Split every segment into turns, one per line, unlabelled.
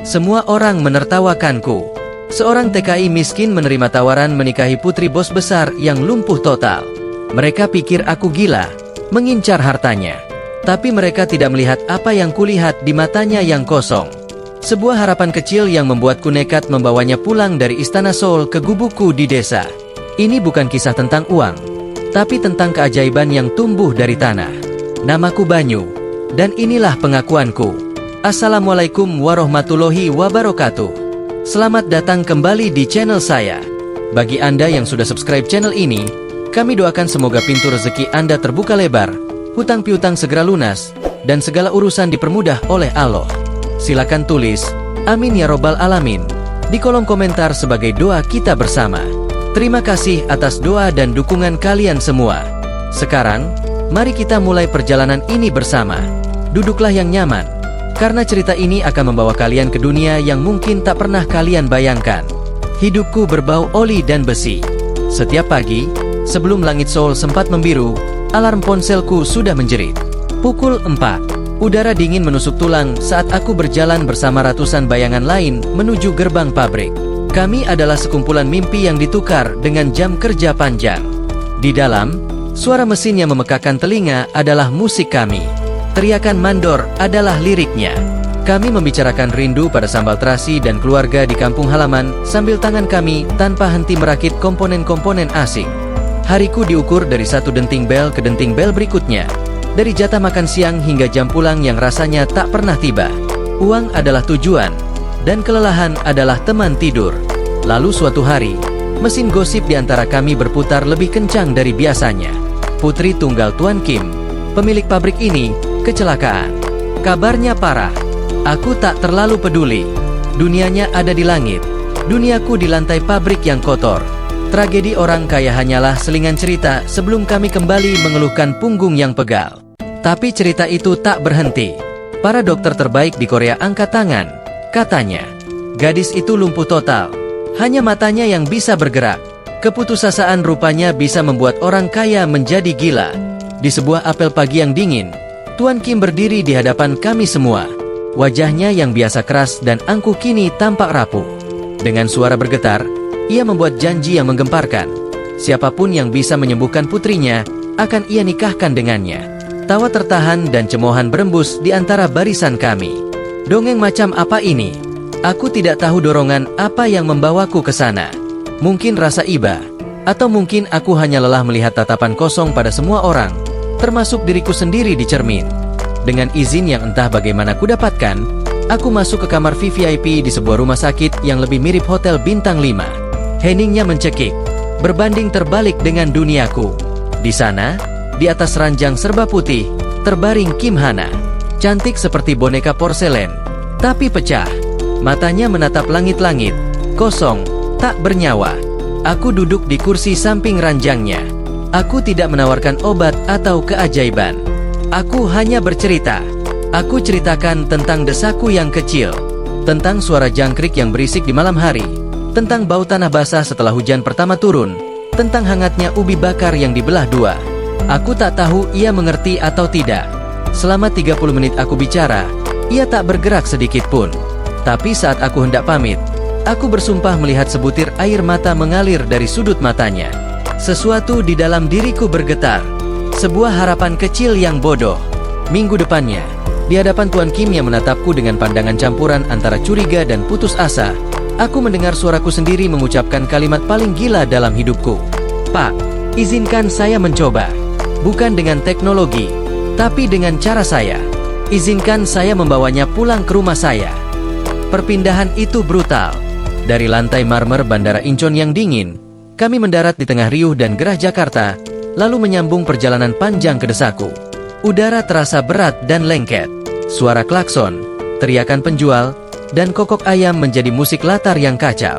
Semua orang menertawakanku. Seorang TKI miskin menerima tawaran menikahi putri bos besar yang lumpuh total. Mereka pikir aku gila, mengincar hartanya. Tapi mereka tidak melihat apa yang kulihat di matanya yang kosong. Sebuah harapan kecil yang membuatku nekat membawanya pulang dari istana Seoul ke gubukku di desa. Ini bukan kisah tentang uang, tapi tentang keajaiban yang tumbuh dari tanah. Namaku Banyu, dan inilah pengakuanku. Assalamualaikum warahmatullahi wabarakatuh. Selamat datang kembali di channel saya. Bagi Anda yang sudah subscribe channel ini, kami doakan semoga pintu rezeki Anda terbuka lebar, hutang piutang segera lunas, dan segala urusan dipermudah oleh Allah. Silakan tulis, amin ya robbal alamin, di kolom komentar sebagai doa kita bersama. Terima kasih atas doa dan dukungan kalian semua. Sekarang, mari kita mulai perjalanan ini bersama. Duduklah yang nyaman, karena cerita ini akan membawa kalian ke dunia yang mungkin tak pernah kalian bayangkan. Hidupku berbau oli dan besi. Setiap pagi, sebelum langit Seoul sempat membiru, alarm ponselku sudah menjerit. Pukul 4. Udara dingin menusuk tulang saat aku berjalan bersama ratusan bayangan lain menuju gerbang pabrik. Kami adalah sekumpulan mimpi yang ditukar dengan jam kerja panjang. Di dalam, suara mesin yang memekakan telinga adalah musik kami. Teriakan mandor adalah liriknya. Kami membicarakan rindu pada sambal terasi dan keluarga di kampung halaman sambil tangan kami tanpa henti merakit komponen-komponen asing. Hariku diukur dari satu denting bel ke denting bel berikutnya. Dari jatah makan siang hingga jam pulang yang rasanya tak pernah tiba. Uang adalah tujuan, dan kelelahan adalah teman tidur. Lalu suatu hari, mesin gosip di antara kami berputar lebih kencang dari biasanya. Putri tunggal Tuan Kim, pemilik pabrik ini, kecelakaan. Kabarnya parah. Aku tak terlalu peduli. Dunianya ada di langit. Duniaku di lantai pabrik yang kotor. Tragedi orang kaya hanyalah selingan cerita sebelum kami kembali mengeluhkan punggung yang pegal. Tapi cerita itu tak berhenti. Para dokter terbaik di Korea angkat tangan. Katanya, gadis itu lumpuh total. Hanya matanya yang bisa bergerak. Keputusasaan rupanya bisa membuat orang kaya menjadi gila. Di sebuah apel pagi yang dingin, Tuan Kim berdiri di hadapan kami semua. Wajahnya yang biasa keras dan angkuh kini tampak rapuh. Dengan suara bergetar, ia membuat janji yang menggemparkan. Siapapun yang bisa menyembuhkan putrinya, akan ia nikahkan dengannya. Tawa tertahan dan cemoohan berembus di antara barisan kami. Dongeng macam apa ini? Aku tidak tahu dorongan apa yang membawaku ke sana. Mungkin rasa iba, atau mungkin aku hanya lelah melihat tatapan kosong pada semua orang, termasuk diriku sendiri di cermin. Dengan izin yang entah bagaimana ku dapatkan, aku masuk ke kamar VVIP di sebuah rumah sakit yang lebih mirip hotel bintang 5. Heningnya mencekik, berbanding terbalik dengan duniaku. Di sana, di atas ranjang serba putih, terbaring Kim Hana. Cantik seperti boneka porselen, tapi pecah. Matanya menatap langit-langit, kosong, tak bernyawa. Aku duduk di kursi samping ranjangnya. Aku tidak menawarkan obat atau keajaiban. Aku hanya bercerita. Aku ceritakan tentang desaku yang kecil, tentang suara jangkrik yang berisik di malam hari, tentang bau tanah basah setelah hujan pertama turun, tentang hangatnya ubi bakar yang dibelah dua. Aku tak tahu ia mengerti atau tidak. Selama 30 menit aku bicara, ia tak bergerak sedikit pun. Tapi saat aku hendak pamit, aku bersumpah melihat sebutir air mata mengalir dari sudut matanya. Sesuatu di dalam diriku bergetar. Sebuah harapan kecil yang bodoh. Minggu depannya, di hadapan Tuan Kim yang menatapku dengan pandangan campuran antara curiga dan putus asa, aku mendengar suaraku sendiri mengucapkan kalimat paling gila dalam hidupku. Pak, izinkan saya mencoba. Bukan dengan teknologi, tapi dengan cara saya. Izinkan saya membawanya pulang ke rumah saya. Perpindahan itu brutal. Dari lantai marmer Bandara Incheon yang dingin, kami mendarat di tengah riuh dan gerah Jakarta, lalu menyambung perjalanan panjang ke desaku. Udara terasa berat dan lengket. Suara klakson, teriakan penjual, dan kokok ayam menjadi musik latar yang kacau.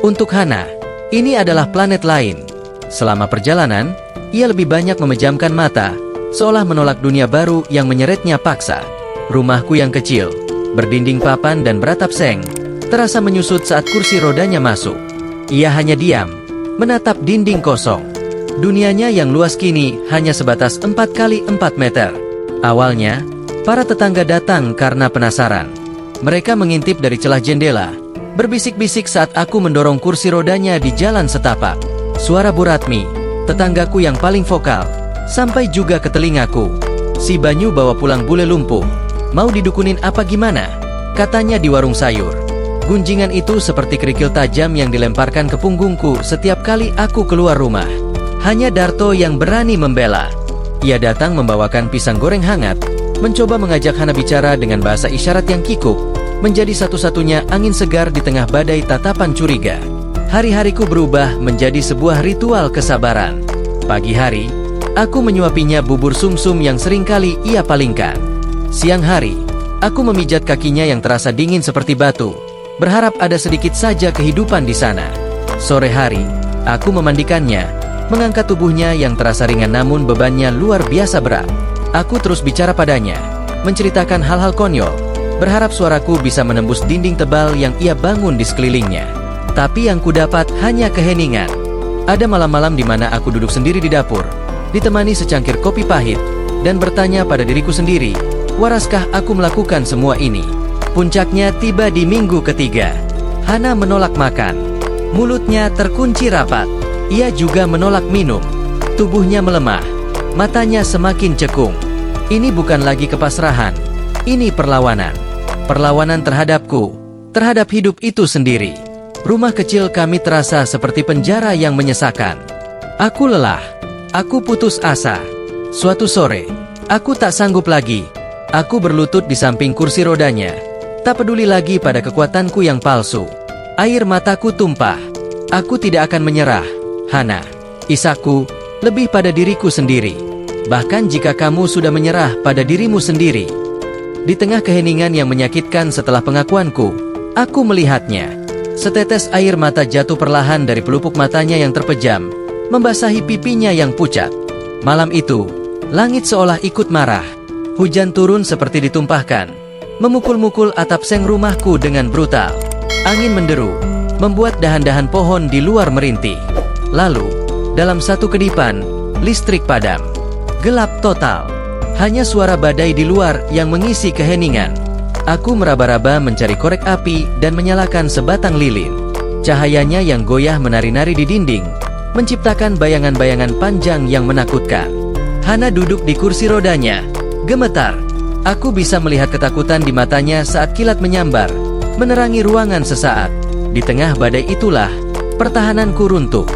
Untuk Hana, ini adalah planet lain. Selama perjalanan, ia lebih banyak memejamkan mata, seolah menolak dunia baru yang menyeretnya paksa. Rumahku yang kecil, berdinding papan dan beratap seng, terasa menyusut saat kursi rodanya masuk. Ia hanya diam, menatap dinding kosong. Dunianya yang luas kini hanya sebatas 4 kali 4 meter. Awalnya, para tetangga datang karena penasaran. Mereka mengintip dari celah jendela, berbisik-bisik saat aku mendorong kursi rodanya di jalan setapak. Suara Bu Ratmi, tetanggaku yang paling vokal, sampai juga ke telingaku. "Si Banyu bawa pulang bule lumpuh. Mau didukunin apa gimana?" katanya di warung sayur. Gunjingan itu seperti kerikil tajam yang dilemparkan ke punggungku setiap kali aku keluar rumah. Hanya Darto yang berani membela. Ia datang membawakan pisang goreng hangat, mencoba mengajak Hana bicara dengan bahasa isyarat yang kikuk, menjadi satu-satunya angin segar di tengah badai tatapan curiga. Hari-hariku berubah menjadi sebuah ritual kesabaran. Pagi hari, aku menyuapinya bubur sumsum yang seringkali ia palingkan. Siang hari, aku memijat kakinya yang terasa dingin seperti batu, berharap ada sedikit saja kehidupan di sana. Sore hari, aku memandikannya, mengangkat tubuhnya yang terasa ringan namun bebannya luar biasa berat. Aku terus bicara padanya, menceritakan hal-hal konyol, berharap suaraku bisa menembus dinding tebal yang ia bangun di sekelilingnya. Tapi yang kudapat hanya keheningan. Ada malam-malam di mana aku duduk sendiri di dapur, ditemani secangkir kopi pahit, dan bertanya pada diriku sendiri, waraskah aku melakukan semua ini? Puncaknya tiba di minggu ketiga. Hana menolak makan. Mulutnya terkunci rapat. Ia juga menolak minum. Tubuhnya melemah. Matanya semakin cekung. Ini bukan lagi kepasrahan. Ini perlawanan. Perlawanan terhadapku. Terhadap hidup itu sendiri. Rumah kecil kami terasa seperti penjara yang menyesakan. Aku lelah. Aku putus asa. Suatu sore, aku tak sanggup lagi. Aku berlutut di samping kursi rodanya. Tak peduli lagi pada kekuatanku yang palsu. Air mataku tumpah. Aku tidak akan menyerah, Hana. Isaku, lebih pada diriku sendiri. Bahkan jika kamu sudah menyerah pada dirimu sendiri. Di tengah keheningan yang menyakitkan setelah pengakuanku, aku melihatnya. Setetes air mata jatuh perlahan dari pelupuk matanya yang terpejam, membasahi pipinya yang pucat. Malam itu, langit seolah ikut marah. Hujan turun seperti ditumpahkan, memukul-mukul atap seng rumahku dengan brutal. Angin menderu, membuat dahan-dahan pohon di luar merintih. Lalu, dalam satu kedipan, listrik padam. Gelap total. Hanya suara badai di luar yang mengisi keheningan. Aku meraba-raba mencari korek api dan menyalakan sebatang lilin. Cahayanya yang goyah menari-nari di dinding, menciptakan bayangan-bayangan panjang yang menakutkan. Hana duduk di kursi rodanya, gemetar. Aku bisa melihat ketakutan di matanya saat kilat menyambar, menerangi ruangan sesaat. Di tengah badai itulah, pertahananku runtuh.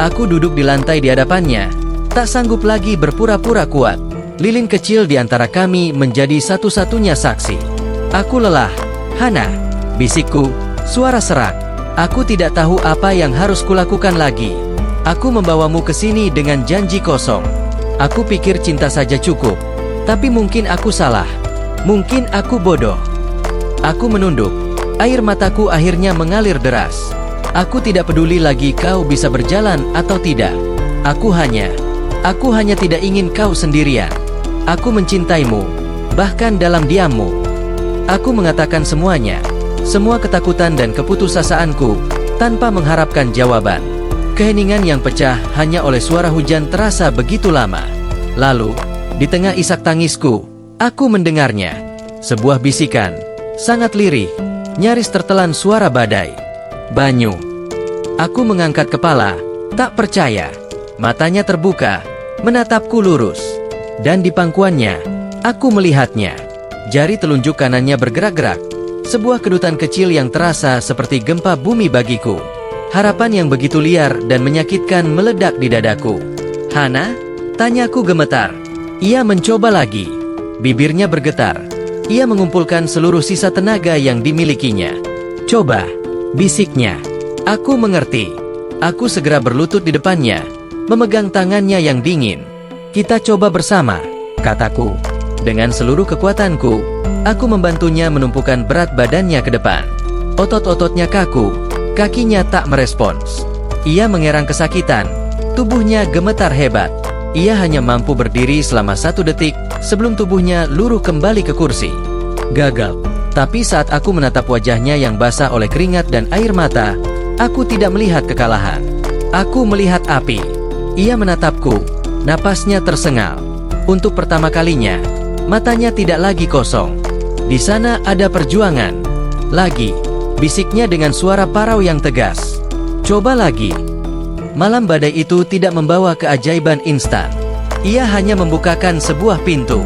Aku duduk di lantai di hadapannya, tak sanggup lagi berpura-pura kuat. Lilin kecil di antara kami menjadi satu-satunya saksi. Aku lelah, Hana, bisikku, suara serak. Aku tidak tahu apa yang harus kulakukan lagi. Aku membawamu ke sini dengan janji kosong. Aku pikir cinta saja cukup. Tapi mungkin aku salah. Mungkin aku bodoh. Aku menunduk. Air mataku akhirnya mengalir deras. Aku tidak peduli lagi kau bisa berjalan atau tidak. Aku hanya tidak ingin kau sendirian. Aku mencintaimu, bahkan dalam diammu. Aku mengatakan semuanya, semua ketakutan dan keputusasaanku, tanpa mengharapkan jawaban. Keheningan yang pecah hanya oleh suara hujan terasa begitu lama. Lalu, di tengah isak tangisku, aku mendengarnya. Sebuah bisikan, sangat lirih, nyaris tertelan suara badai. Banyu. Aku mengangkat kepala, tak percaya. Matanya terbuka, menatapku lurus. Dan di pangkuannya, aku melihatnya. Jari telunjuk kanannya bergerak-gerak. Sebuah kedutan kecil yang terasa seperti gempa bumi bagiku. Harapan yang begitu liar dan menyakitkan meledak di dadaku. Hana? Tanyaku gemetar. Ia mencoba lagi. Bibirnya bergetar. Ia mengumpulkan seluruh sisa tenaga yang dimilikinya. Coba, bisiknya. Aku mengerti. Aku segera berlutut di depannya, memegang tangannya yang dingin. Kita coba bersama, kataku. Dengan seluruh kekuatanku, aku membantunya menumpukan berat badannya ke depan. Otot-ototnya kaku, kakinya tak merespons. Ia mengerang kesakitan, tubuhnya gemetar hebat. Ia hanya mampu berdiri selama 1 detik sebelum tubuhnya luruh kembali ke kursi. Gagal. Tapi saat aku menatap wajahnya yang basah oleh keringat dan air mata, aku tidak melihat kekalahan. Aku melihat api. Ia menatapku, napasnya tersengal. Untuk pertama kalinya, matanya tidak lagi kosong. Di sana ada perjuangan. Lagi, bisiknya dengan suara parau yang tegas. Coba lagi. Malam badai itu tidak membawa keajaiban instan. Ia hanya membukakan sebuah pintu.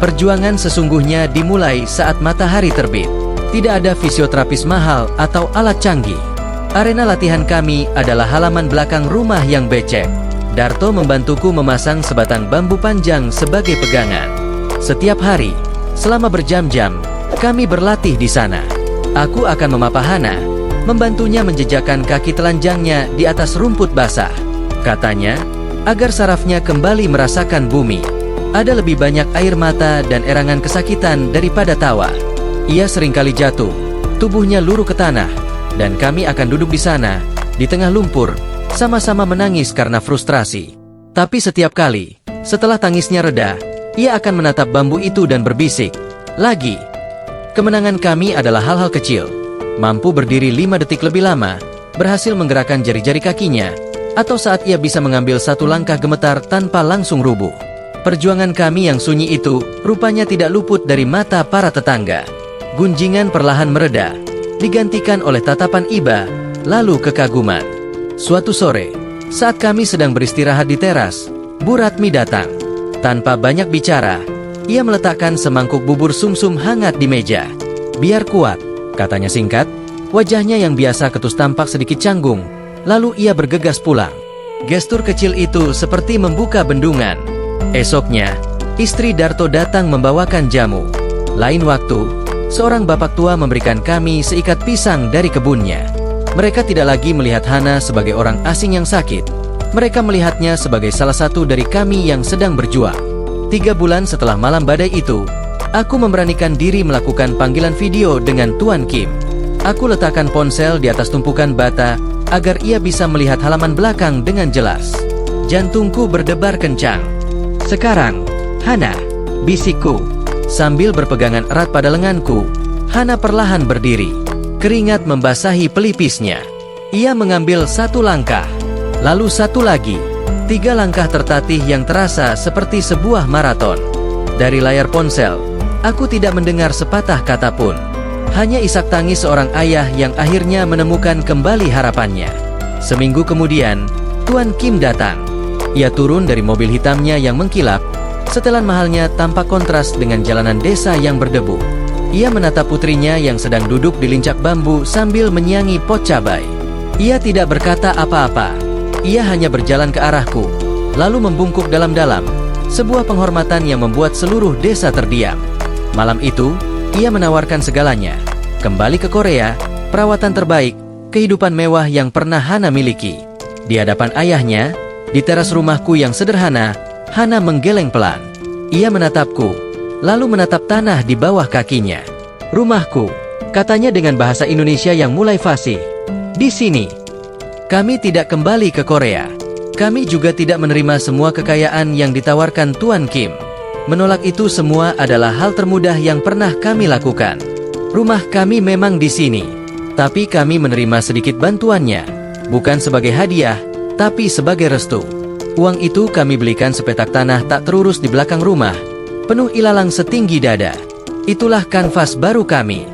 Perjuangan sesungguhnya dimulai saat matahari terbit. Tidak ada fisioterapis mahal atau alat canggih. Arena latihan kami adalah halaman belakang rumah yang becek. Darto membantuku memasang sebatang bambu panjang sebagai pegangan. Setiap hari, selama berjam-jam, kami berlatih di sana. Aku akan memapa Hana, membantunya menjejakkan kaki telanjangnya di atas rumput basah. Katanya, agar sarafnya kembali merasakan bumi. Ada lebih banyak air mata dan erangan kesakitan daripada tawa. Ia seringkali jatuh, tubuhnya luruh ke tanah, dan kami akan duduk di sana, di tengah lumpur, sama-sama menangis karena frustrasi. Tapi setiap kali, setelah tangisnya reda, ia akan menatap bambu itu dan berbisik, "Lagi." Kemenangan kami adalah hal-hal kecil. Mampu berdiri 5 detik lebih lama, berhasil menggerakkan jari-jari kakinya, atau saat ia bisa mengambil satu langkah gemetar tanpa langsung rubuh. Perjuangan kami yang sunyi itu rupanya tidak luput dari mata para tetangga. Gunjingan perlahan mereda, digantikan oleh tatapan iba, lalu kekaguman. Suatu sore, saat kami sedang beristirahat di teras, Bu Ratmi datang. Tanpa banyak bicara, ia meletakkan semangkuk bubur sumsum hangat di meja. "Biar kuat," katanya singkat. Wajahnya yang biasa ketus tampak sedikit canggung, lalu ia bergegas pulang. Gestur kecil itu seperti membuka bendungan. Esoknya, istri Darto datang membawakan jamu. Lain waktu, seorang bapak tua memberikan kami seikat pisang dari kebunnya. Mereka tidak lagi melihat Hana sebagai orang asing yang sakit. Mereka melihatnya sebagai salah satu dari kami yang sedang berjuang. 3 bulan setelah malam badai itu, aku memberanikan diri melakukan panggilan video dengan Tuan Kim. Aku letakkan ponsel di atas tumpukan bata agar ia bisa melihat halaman belakang dengan jelas. Jantungku berdebar kencang. "Sekarang, Hana," bisikku. Sambil berpegangan erat pada lenganku, Hana perlahan berdiri. Keringat membasahi pelipisnya. Ia mengambil satu langkah, lalu satu lagi. 3 langkah tertatih yang terasa seperti sebuah maraton. Dari layar ponsel, aku tidak mendengar sepatah kata pun. Hanya isak tangis seorang ayah yang akhirnya menemukan kembali harapannya. Seminggu kemudian, Tuan Kim datang. Ia turun dari mobil hitamnya yang mengkilap. Setelan mahalnya tampak kontras dengan jalanan desa yang berdebu. Ia menatap putrinya yang sedang duduk di lincak bambu sambil menyiangi pot cabai. Ia tidak berkata apa-apa. Ia hanya berjalan ke arahku, lalu membungkuk dalam-dalam. Sebuah penghormatan yang membuat seluruh desa terdiam. Malam itu, ia menawarkan segalanya. Kembali ke Korea, perawatan terbaik, kehidupan mewah yang pernah Hana miliki. Di hadapan ayahnya, di teras rumahku yang sederhana, Hana menggeleng pelan. Ia menatapku, lalu menatap tanah di bawah kakinya. "Rumahku," katanya dengan bahasa Indonesia yang mulai fasih. "Di sini." Kami tidak kembali ke Korea. Kami juga tidak menerima semua kekayaan yang ditawarkan Tuan Kim. Menolak itu semua adalah hal termudah yang pernah kami lakukan. Rumah kami memang di sini, tapi kami menerima sedikit bantuannya, bukan sebagai hadiah, tapi sebagai restu. Uang itu kami belikan sepetak tanah tak terurus di belakang rumah, penuh ilalang setinggi dada. Itulah kanvas baru kami.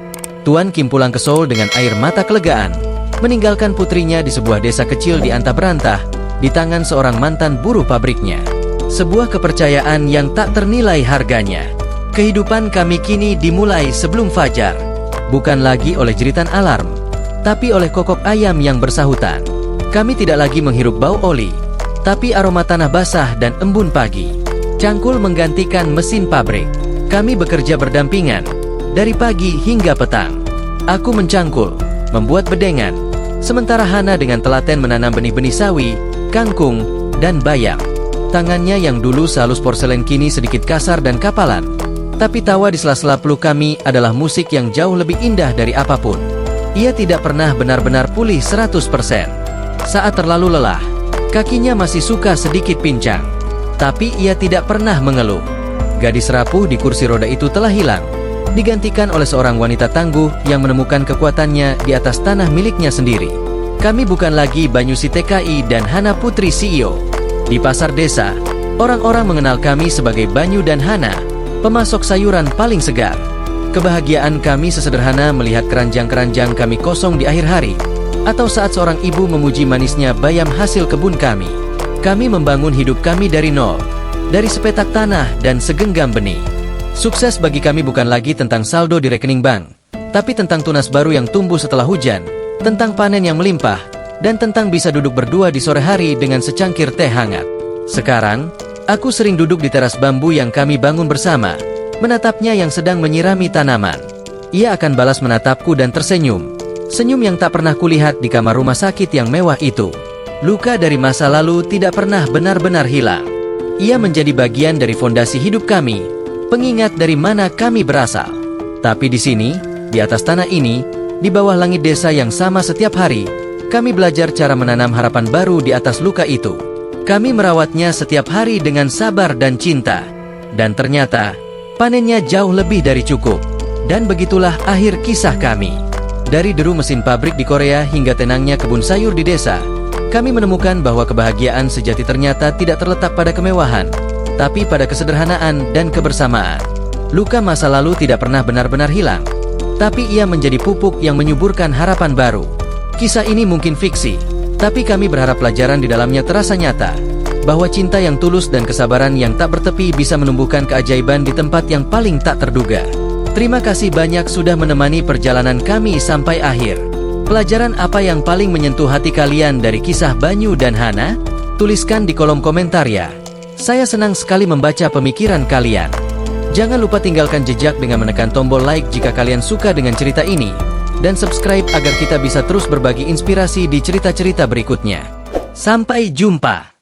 Tuan Kim pulang ke Seoul dengan air mata kelegaan, meninggalkan putrinya di sebuah desa kecil di antah berantah, di tangan seorang mantan buruh pabriknya. Sebuah kepercayaan yang tak ternilai harganya. Kehidupan kami kini dimulai sebelum fajar, bukan lagi oleh jeritan alarm, tapi oleh kokok ayam yang bersahutan. Kami tidak lagi menghirup bau oli, tapi aroma tanah basah dan embun pagi. Cangkul menggantikan mesin pabrik. Kami bekerja berdampingan, dari pagi hingga petang. Aku mencangkul, membuat bedengan, sementara Hana dengan telaten menanam benih-benih sawi, kangkung, dan bayam. Tangannya yang dulu sehalus porselen kini sedikit kasar dan kapalan. Tapi tawa di sela-sela peluk kami adalah musik yang jauh lebih indah dari apapun. Ia tidak pernah benar-benar pulih 100%. Saat terlalu lelah, kakinya masih suka sedikit pincang, tapi ia tidak pernah mengeluh. Gadis rapuh di kursi roda itu telah hilang, digantikan oleh seorang wanita tangguh yang menemukan kekuatannya di atas tanah miliknya sendiri. Kami bukan lagi Banyusi TKI dan Hana Putri CEO. Di pasar desa, orang-orang mengenal kami sebagai Banyu dan Hana, pemasok sayuran paling segar. Kebahagiaan kami sesederhana melihat keranjang-keranjang kami kosong di akhir hari, atau saat seorang ibu memuji manisnya bayam hasil kebun kami. Kami membangun hidup kami dari nol, dari sepetak tanah dan segenggam benih. Sukses bagi kami bukan lagi tentang saldo di rekening bank, tapi tentang tunas baru yang tumbuh setelah hujan, tentang panen yang melimpah, dan tentang bisa duduk berdua di sore hari dengan secangkir teh hangat. Sekarang, aku sering duduk di teras bambu yang kami bangun bersama, menatapnya yang sedang menyirami tanaman. Ia akan balas menatapku dan tersenyum. Senyum yang tak pernah kulihat di kamar rumah sakit yang mewah itu. Luka dari masa lalu tidak pernah benar-benar hilang. Ia menjadi bagian dari fondasi hidup kami, pengingat dari mana kami berasal. Tapi di sini, di atas tanah ini, di bawah langit desa yang sama setiap hari, kami belajar cara menanam harapan baru di atas luka itu. Kami merawatnya setiap hari dengan sabar dan cinta. Dan ternyata, panennya jauh lebih dari cukup. Dan begitulah akhir kisah kami. Dari deru mesin pabrik di Korea hingga tenangnya kebun sayur di desa, kami menemukan bahwa kebahagiaan sejati ternyata tidak terletak pada kemewahan, tapi pada kesederhanaan dan kebersamaan. Luka masa lalu tidak pernah benar-benar hilang, tapi ia menjadi pupuk yang menyuburkan harapan baru. Kisah ini mungkin fiksi, tapi kami berharap pelajaran di dalamnya terasa nyata, bahwa cinta yang tulus dan kesabaran yang tak bertepi bisa menumbuhkan keajaiban di tempat yang paling tak terduga. Terima kasih banyak sudah menemani perjalanan kami sampai akhir. Pelajaran apa yang paling menyentuh hati kalian dari kisah Banyu dan Hana? Tuliskan di kolom komentar ya. Saya senang sekali membaca pemikiran kalian. Jangan lupa tinggalkan jejak dengan menekan tombol like jika kalian suka dengan cerita ini, dan subscribe agar kita bisa terus berbagi inspirasi di cerita-cerita berikutnya. Sampai jumpa.